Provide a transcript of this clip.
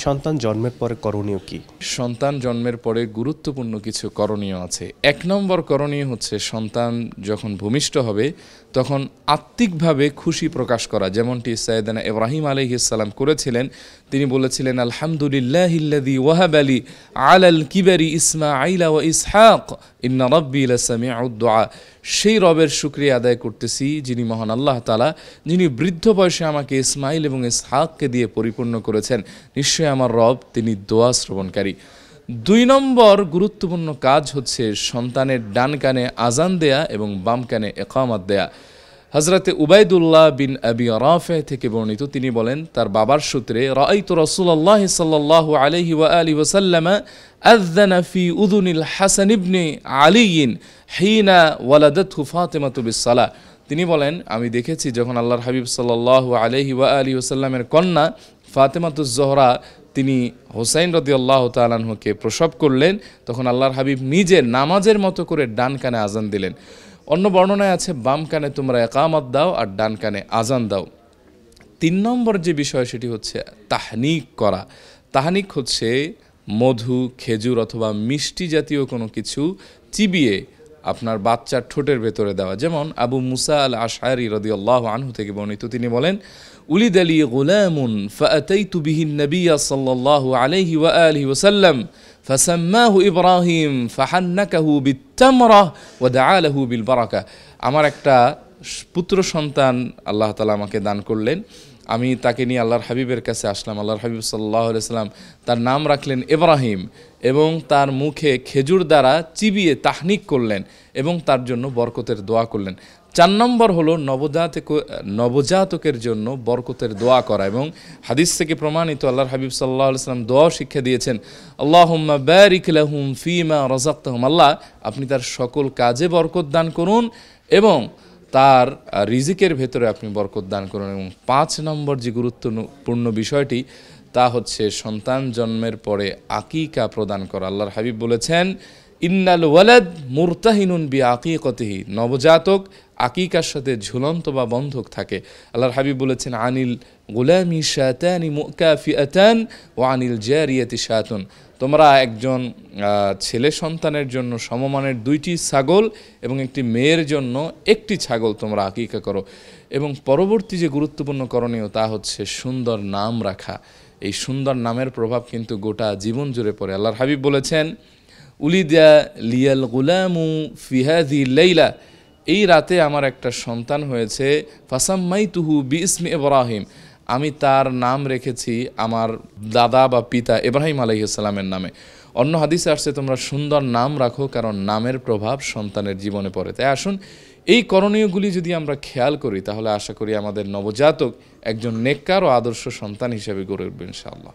সন্তান জন্মের পরে করণীয় কি? সন্তান জন্মের পরে গুরুত্বপূর্ণ কিছু করণীয় আছে। ১ নম্বর করণীয় হচ্ছে সন্তান যখন ভূমিষ্ঠ হবে তখন আত্মিকভাবে খুশি প্রকাশ করা, যেমনটি সাইয়েদানা ইব্রাহিম আলাইহিস সালাম করেছিলেন। তিনি বলেছিলেন, আলহামদুলিল্লাহিল্লাযী ওয়াহাবা লি আলাল কিবারি ইসমাঈলা ওয়া ইসহাক ইন্না রাব্বী লাসামিউদ দুআ। সেই রবের শুকরিয়া আদায় করতেছি যিনি মহান আল্লাহ তাআলা, যিনি বৃদ্ধ বয়সে আমাকে ইসমাইল এবং ইসহাককে দিয়ে পরিপূর্ণ করেছেন। নিশ্চয়ই আমার রব তিনি দোয়া শ্রবণকারী। ২ নম্বর গুরুত্বপূর্ণ কাজ হচ্ছে সন্তানের ডান কানে আজান দেয়া এবং বাম কানে ইকামত দেয়া। হযরতে উবাইদুল্লাহ বিন আবি রাফে থেকে বর্ণিত, তিনি বলেন তার বাবার সূত্রে, রাআইতু রাসূলুল্লাহ সাল্লাল্লাহু আলাইহি ওয়া আলিহি ওয়াসাল্লাম আযানা ফি উযুনিল হাসান ইবনে আলী হিনা ওয়ালাদাতহু ফাতিমাতু বিসসালাহ। তিনি বলেন, আমি দেখেছি যখন আল্লাহর হাবিব সাল্লাল্লাহু আলাইহি ওয়া আলিহি ওয়াসাল্লামের কন্যা ফাতিমাতুজ জোহরা তিনি হুসাইন রাদিয়াল্লাহু তাআলা আনহুকে প্রসব করলেন, তখন আল্লাহর হাবিব নিজে নামাজের মতো করে ডান কানে আজান দিলেন। অন্য বর্ণনায় আছে বাম কানে তোমরা ইকামত দাও আর ডান কানে আজান দাও। ৩ নম্বর যে বিষয় সেটি হচ্ছে তাহনিক করা। তাহনিক হচ্ছে মধু, খেজুর অথবা মিষ্টি জাতীয় কোনো কিছু চিবিয়ে আপনার বাচ্চার ঠোঁটের ভেতরে দেওয়া। যেমন আবু মুসা আল আশআরী রাদিয়াল্লাহু আনহু থেকে বর্ণিত, তিনি বলেন, উলিদ লি গুলামুন ফাআতাইতু বিহি নবিয়্য সাল্লাল্লাহু আলাইহি ওয়া আলিহি ওয়াসাল্লাম ফাসাম্মাহু ইব্রাহিম ফাহান্নাকাহু বিত্তামরাহ ওয়া দাআ লাহু বিল বারাকা। আমার একটা পুত্র সন্তান আল্লাহ তাআলা আমাকে দান করলেন, আমি তাকে নিয়ে আল্লাহর হাবিবের কাছে আসলাম। আল্লাহর হাবিব সাল্লাল্লাহু আলাইহি সাল্লাম তার নাম রাখলেন ইব্রাহিম এবং তার মুখে খেজুর দ্বারা চিবিয়ে তাহনিক করলেন এবং তার জন্য বরকতের দোয়া করলেন। ৪ নম্বর হলো নবজাতকের জন্য বরকতের দোয়া করা, এবং হাদিস থেকে প্রমাণিত আল্লাহর হাবিব সাল্লাল্লাহু আলাইহি সাল্লাম দোয়া শিক্ষা দিয়েছেন, আল্লাহুম্মা বারিক লাহুম ফিমা রাযাকতাহুম। আল্লাহ আপনি তার সকল কাজে বরকত দান করুন এবং তার রিজিকের ভেতরে আপনি বরকত দান করুন। এবং ৫ নম্বর যে গুরুত্বপূর্ণ বিষয়টি তা হচ্ছে সন্তান জন্মের পরে আকিকা প্রদান করা। আল্লাহর হাবিব বলেছেন, ইন্নাল ওয়ালাদ মুরতাহিনুন বিআকিকাতিহি। নবজাতক আকিকার সাথে ঝুলন্ত বা বন্ধক থাকে। আল্লাহর হাবিব বলেছেন, আনিল গুলামি শাতানি মুকাফিআতান ওয়া আনিল জারিয়াতি শাতুন। তোমরা একজন ছেলে সন্তানের জন্য সমমানের 2টি ছাগল এবং একটি মেয়ের জন্য 1টি ছাগল তোমরা আকিকা করো। এবং পরবর্তী যে গুরুত্বপূর্ণ করণীয় তা হচ্ছে সুন্দর নাম রাখা। এই সুন্দর নামের প্রভাব কিন্তু গোটা জীবন জুড়ে পড়ে। আল্লাহর হাবিব বলেছেন, উলিদা লিয়াল গুলামু ফি হাযিহিল লাইলা। এই রাতে আমার একটা সন্তান হয়েছে, ফাসাম্মাইতুহু বিইসমি ইব্রাহিম। আমি তার নাম রেখেছি আমার দাদা বা পিতা ইব্রাহিম আলাইহিস সালামের নামে। অন্য হাদিসে আসছে, তোমরা সুন্দর নাম রাখো, কারণ নামের প্রভাব সন্তানের জীবনে পড়ে। তাই আসুন এই করণীয়গুলি যদি আমরা খেয়াল করি তাহলে আশা করি আমাদের নবজাতক একজন নেককার ও আদর্শ সন্তান হিসেবে গড়ে উঠবে ইনশাআল্লাহ।